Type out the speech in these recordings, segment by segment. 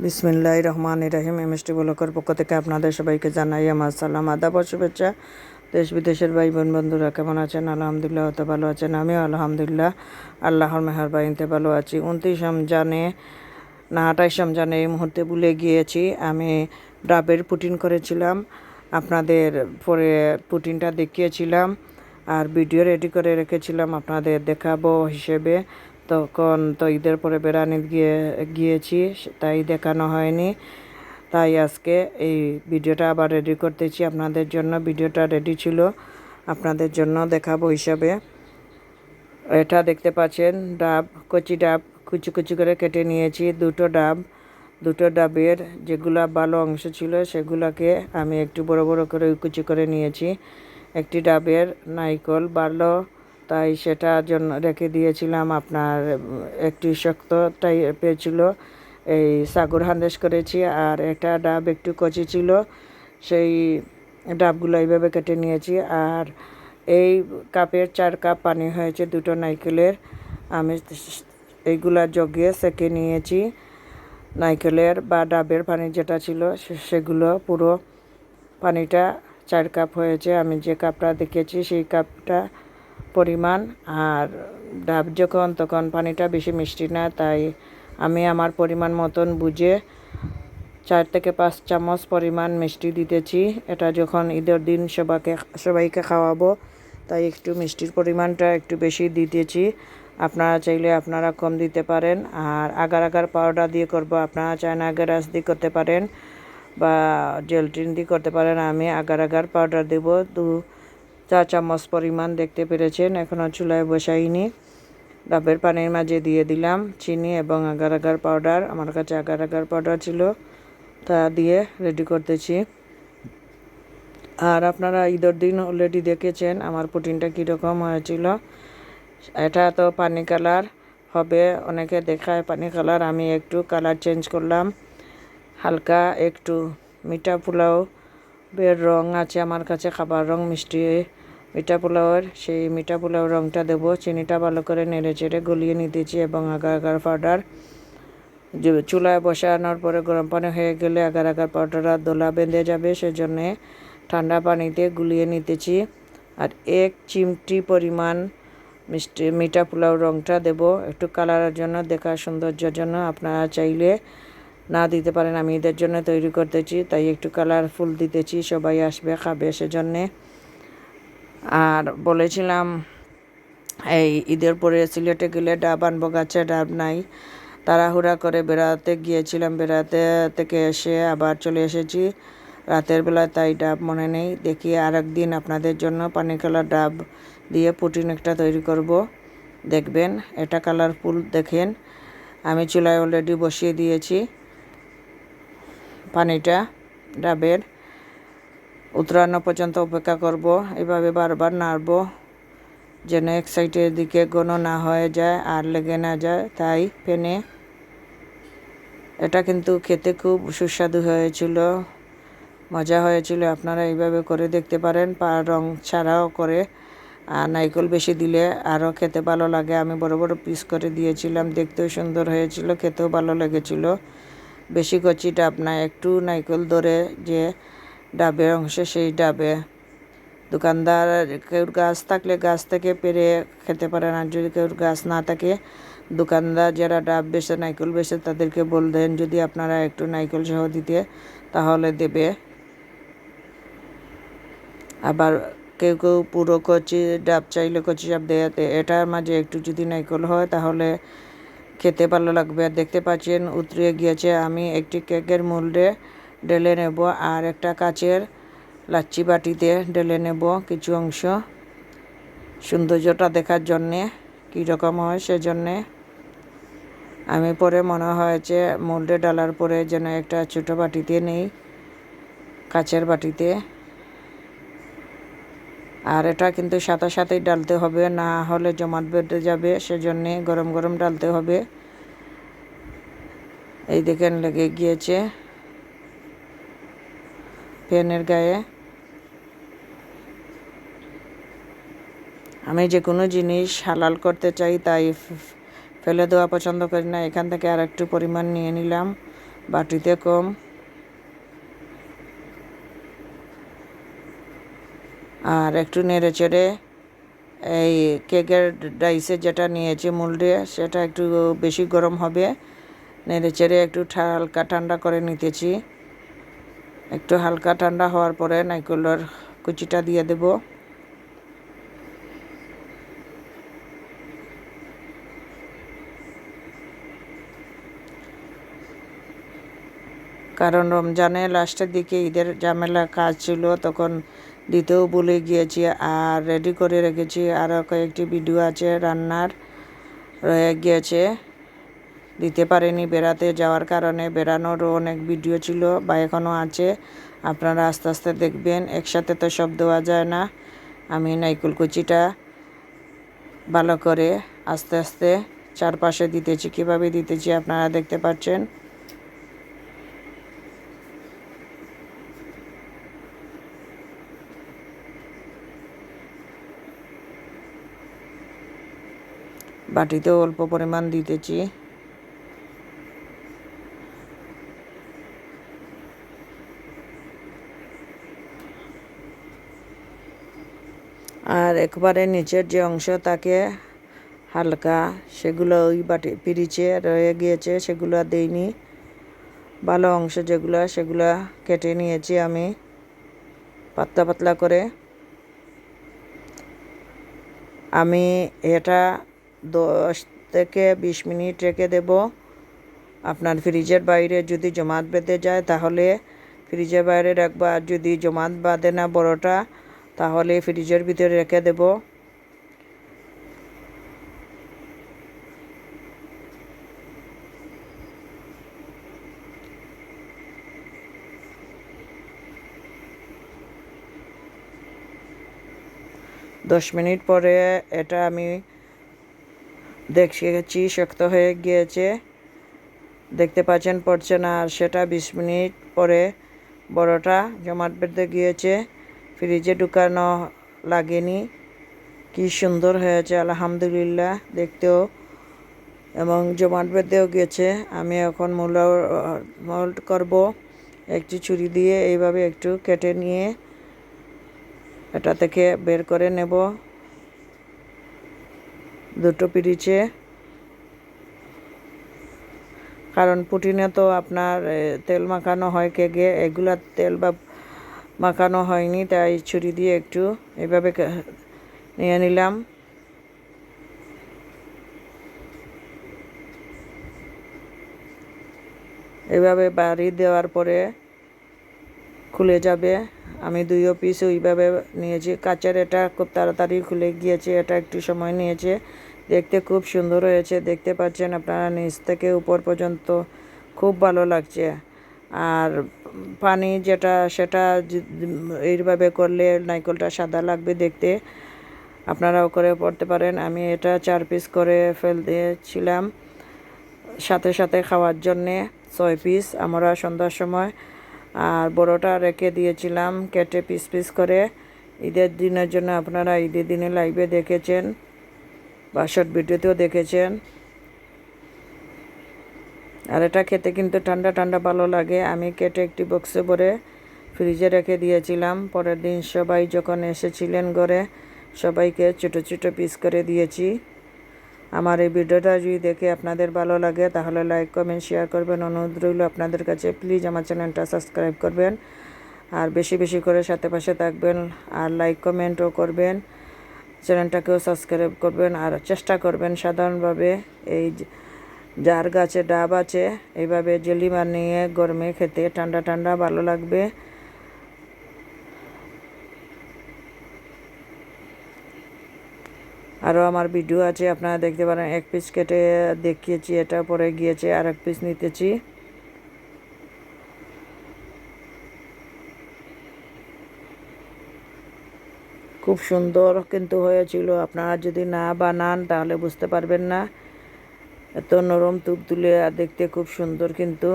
বিসমিল্লাহির রহমানির রহিম। এমএসটি ব্লকের পক্ষ থেকে আপনাদের সবাইকে জানাই আমার সালাম, আদাব ও শুভেচ্ছা। দেশ বিদেশের ভাই বোন বন্ধুরা কেমন আছেন? আলহামদুলিল্লাহ অত ভালো আছেন। আমিও আলহামদুলিল্লাহ আল্লাহর মেহেরবানিতে ভালো আছি। 29 রমজানে না 28 রমজানে এই মুহূর্তে ভুলে গিয়েছি। আমি ডাবের পুটিন করেছিলাম, আপনাদের পরে পুটিনটা দেখিয়েছিলাম আর ভিডিও রেডি করে রেখেছিলাম আপনাদের দেখাবো হিসেবে। তখন তো ঈদের পরে বেড়ানি গিয়েছি, তাই দেখানো হয়নি। তাই আজকে এই ভিডিওটা আবার রেডি করতেছি আপনাদের জন্য। ভিডিওটা রেডি ছিল আপনাদের জন্য দেখাবো হিসাবে। এটা দেখতে পাচ্ছেন ডাব, কচি ডাব কুচি কুচি করে কেটে নিয়েছি। দুটো ডাবের যেগুলা ভালো অংশ ছিল সেগুলাকে আমি একটু বড় বড় করে কুচি করে নিয়েছি। একটি ডাবের নারকেল ভালো, তাই সেটার জন্য রেখে দিয়েছিলাম। আপনার একটু শক্ত টাইপের ছিল, এই সাগর হান্দেশ করেছি। আর একটা ডাব একটু কচি ছিল, সেই ডাবগুলো এইভাবে কেটে নিয়েছি। আর এই কাপের 4 কাপ পানি হয়েছে দুটো নারকেলের। আমি এইগুলা জগে সেঁকে নিয়েছি। নারকেলের বা ডাবের পানি যেটা ছিল সেগুলো পুরো পানিটা 4 কাপ হয়েছে। আমি যে কাপটা দেখেছি সেই কাপটা পরিমাণ। আর ডাব যখন তখন পানিটা বেশি মিষ্টি না, তাই আমি আমার পরিমাণ মতন বুঝে 4 থেকে 5 চামচ পরিমাণ মিষ্টি দিতেছি। এটা যখন ঈদের দিন সবাইকে খাওয়াবো, তাই একটু মিষ্টির পরিমাণটা একটু বেশি দিতেছি। আপনারা চাইলে আপনারা কম দিতে পারেন। আর আগার আগার পাউডার দিয়ে করব, আপনারা চায়না গ্যারাস দিয়ে করতে পারেন বা জেলটিন দিয়ে করতে পারেন। আমি আগার আগার পাউডার দেব 2-4 চামচ পরিমাণ, দেখতে পেরেছেন। এখনও চুলায় বসাইনি। ডাবের পানির মাঝে দিয়ে দিলাম চিনি এবং আগার আগার পাউডার। আমার কাছে আগার আগার পাউডার ছিল, তা দিয়ে রেডি করতেছি। আর আপনারা ঈদের দিন অলরেডি দেখেছেন আমার পুটিনটা কীরকম হয়েছিল। এটা তো পানি কালার হবে, অনেকে দেখায় পানি কালার। আমি একটু কালার চেঞ্জ করলাম, হালকা একটু মিঠা পোলাও বের রং আছে আমার কাছে, খাবার রং মিষ্টি মিঠা পোলাওয়ের, সেই মিঠা পোলাও রংটা দেবো। চিনিটা ভালো করে নেড়ে চেড়ে গলিয়ে নিতেছি এবং আগার আগার পাউডার চুলায় বসানোর পরে গরম পানি হয়ে গেলে আগার আগার পাউডারটা দোলা বেঁধে যাবে, সেজন্যে ঠান্ডা পানিতে গুলিয়ে নিতেছি। আর 1 চিমটি পরিমাণ মিঠা পোলাও রংটা দেব একটু কালারের জন্য, দেখার সৌন্দর্যের জন্য। আপনারা চাইলে না দিতে পারেন, আমি ঈদের জন্য তৈরি করতেছি তাই একটু কালারফুল দিতেছি, সবাই আসবে খাবে সেজন্যে। আর বলেছিলাম এই ঈদের পরে সিলেটে গেলে ডাব আনবো, গাছে ডাব নাই। তাড়াহুড়া করে বেড়াতে গিয়েছিলাম, বেড়াতে থেকে এসে আবার চলে এসেছি রাতের বেলা, তাই ডাব মনে নেই। দেখি আরেকদিন আপনাদের জন্য পানি কালার ডাব দিয়ে পুটিন একটা তৈরি করব, দেখবেন। এটা কালারফুল দেখেন। আমি চুলায় অলরেডি বসিয়ে দিয়েছি পানিটা। ডাবের উতরানো পর্যন্ত অপেক্ষা করব, এভাবে বারবার নাড়ব যেন এক সাইডের দিকে ঘন না হয়ে যায় আর লেগে না যায়। তাই প্যানে এটা কিন্তু খেতে খুব সুস্বাদু হয়েছিল, মজা হয়েছিল। আপনারা এইভাবে করে দেখতে পারেন, রং ছাড়াও করে। আর নারকেল বেশি দিলে আরও খেতে ভালো লাগে। আমি বড় বড় পিস করে দিয়েছিলাম, দেখতেও সুন্দর হয়েছিল, খেতেও ভালো লেগেছিল। বেশি কচি ডাব না, একটু নারকেল ধরে যে ডাবের অংশ সেই ডাবে। দোকানদার কেউ গাছ থাকলে গাছ থেকে পেরে খেতে পারেন, আর যদি কেউ গাছ না থাকে দোকানদার যারা ডাব বেচে নারকেল বেচে তাদেরকে বলবেন যদি আপনারা একটু নারকেল সহ দিতে, তাহলে দেবে। আবার কেউ কেউ পুরো কচি ডাব চাইলে কচি ডাব দেয়াতে, এটার মাঝে একটু যদি নারকেল হয় তাহলে খেতে ভালো লাগবে। দেখতে পাচ্ছেন উতরিয়ে গিয়েছে। আমি একটি কেকের মোল্ডে ঢেলে নেব আর একটা কাচের লাচ্ছি বাটিতে ঢেলে নেব কিছু অংশ, সৌন্দর্যটা দেখার জন্যে কীরকম হয় সেজন্যে। আমি পরে মনে হয়েছে মোল্ডে ডালার পরে যেন একটা ছোটো বাটিতে নেই, কাচের বাটিতে। আর এটা কিন্তু সাথে সাথেই ডালতে হবে, না হলে জমাট বেঁধে যাবে, সেজন্যে গরম গরম ডালতে হবে। এই দেখেন লেগে গিয়েছে প্যানের গায়ে। আমি যে কোনো জিনিস হালাল করতে চাই, তাই ফেলে দেওয়া পছন্দ করি না। এখান থেকে আর একটু পরিমাণ নিয়ে নিলাম, বাটিতে কম। আর একটু নেড়ে চেড়ে এই কেকের ডাইসে যেটা নিয়েছি মোল্ডে, সেটা একটু বেশি গরম হবে, নেড়ে চেড়ে একটু হালকা ঠান্ডা করে নিতেছি। একটু হালকা ঠান্ডা হওয়ার পরে নারকেলের কুচিটা দিয়ে দেব। কারণ রমজানে লাস্টের দিকে ঈদের ঝামেলা কাজ ছিল, তখন দিতেও ভুলে গিয়েছি। আর রেডি করে রেখেছি, আরও কয়েকটি ভিডিও আছে রান্নার রয়ে গিয়েছে, দিতে পারিনি বেড়াতে যাওয়ার কারণে। বেড়ানোরও অনেক ভিডিও ছিল বা এখনও আছে, আপনারা আস্তে আস্তে দেখবেন, একসাথে তো সব দেওয়া যায় না। আমি নারকেল কুচিটা ভালো করে আস্তে আস্তে চারপাশে দিতেছি। কীভাবে দিতেছি আপনারা দেখতে পাচ্ছেন। বাটিতেও অল্প পরিমাণ দিতেছি। আর একবারে নিচের যে অংশ থাকে হালকা, সেগুলো ওই বাটি পিরিচে রয়ে গিয়েছে, সেগুলো দেইনি। ভালো অংশ যেগুলো, সেগুলো কেটে নিয়েছি আমি পাতলা পাতলা করে। আমি এটা 10 থেকে 20 মিনিট রেখে দেব। আপনার ফ্রিজের বাইরে যদি জমাট বেঁধে যায় তাহলে ফ্রিজের বাইরে রাখবা, আর যদি জমাট বাঁধে না বড়টা, তাহলে ফ্রিজের ভিতরে রেখে দেব। দশ মিনিট পরে এটা আমি দেখেছি শক্ত হয়ে গিয়েছে, দেখতে পাচ্ছেন পড়ছে না। আর সেটা 20 মিনিট পরে বড়টা জমাট বেঁধে গিয়েছে, ফ্রিজে ঢুকানো লাগেনি। কি সুন্দর হয়েছে আলহামদুলিল্লাহ দেখতেও, এবং জমাট বেঁধেও গেছে। আমি এখন মোল্ড করব একটি ছুরি দিয়ে, এইভাবে একটু কেটে নিয়ে এটা থেকে বের করে নেব দুটো পিরিচে। কারণ পুটিনে তো আপনার তেল মাখানো হয় কেকে, এগুলা তেল বা মাখানো হয়নি, তাই ছুরি দিয়ে একটু এভাবে নিয়ে নিলাম। এভাবে বাড়ি দেওয়ার পরে খুলে যাবে। আমি 2 পিস ওইভাবে নিয়েছি। কাচের এটা খুব তাড়াতাড়ি খুলে গিয়েছে, এটা একটু সময় নিয়েছে। দেখতে খুব সুন্দর হয়েছে, দেখতে পাচ্ছেন আপনারা নিচ থেকে উপর পর্যন্ত, খুব ভালো লাগছে। আর পানি যেটা, সেটা এইভাবে করলে নারকেলটা সাদা লাগবে দেখতে, আপনারাও করে পড়তে পারেন। আমি এটা 4 পিস করে ফেল দিয়েছিলাম সাথে সাথে খাওয়ার জন্যে, 6 পিস আমরা সন্ধ্যার সময়। আর বড়টা রেখে দিয়েছিলাম কেটে পিস পিস করে ঈদের দিনের জন্য। আপনারা ঈদের দিনে লাইভে দেখেছেন বা শর্ট ভিডিওতেও দেখেছেন। আর এটা খেতে কিন্তু ঠান্ডা ঠান্ডা ভালো লাগে। আমি কেটে একটি বক্সে ভরে ফ্রিজে রেখে দিয়েছিলাম। পরের দিন সবাই যখন এসেছিলেন ঘরে, সবাইকে ছোটো ছোটো পিস করে দিয়েছি। আমার এই ভিডিওটা যদি দেখে আপনাদের ভালো লাগে তাহলে লাইক কমেন্ট শেয়ার করবেন। অনুরোধ রইল আপনাদের কাছে, প্লিজ আমার চ্যানেলটা সাবস্ক্রাইব করবেন, আর বেশি বেশি করে সাথে পাশে থাকবেন, আর লাইক কমেন্টও করবেন, চ্যানেলটাকেও সাবস্ক্রাইব করবেন। আর চেষ্টা করবেন সাধারণভাবে এই যার গাছে ডাব আছে এইভাবে জেলি বানিয়ে গরমে খেতে, ঠান্ডা ঠান্ডা ভালো লাগবে। আরও আমার ভিডিও আছে, আপনারা দেখতে পারেন। 1 পিস কেটে দেখিয়েছি, এটা পরে গিয়েছে, আর 1 পিস নিতেছি। খুব সুন্দর কিন্তু হয়েছিল, আপনারা যদি না বানান তাহলে বুঝতে পারবেন না। এত নরম তুলতুলে আর দেখতে খুব সুন্দর, কিন্তু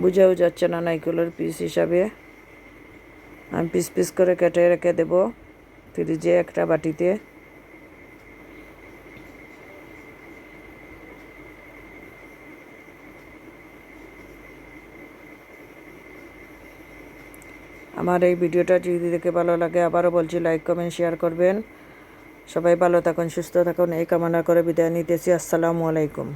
বুঝাও যাচ্ছে না নারকেলের পিস হিসাবে। আমি পিস পিস করে কেটে রেখে দেব ফ্রিজে একটা বাটিতে। আমার এই ভিডিওটা যদি দেখে ভালো লাগে আবারও বলছি লাইক কমেন্ট শেয়ার করবেন। সবাই ভালো থাকুন, সুস্থ থাকুন এই কামনা করে বিদায় নিতেছি। আসসালামু আলাইকুম।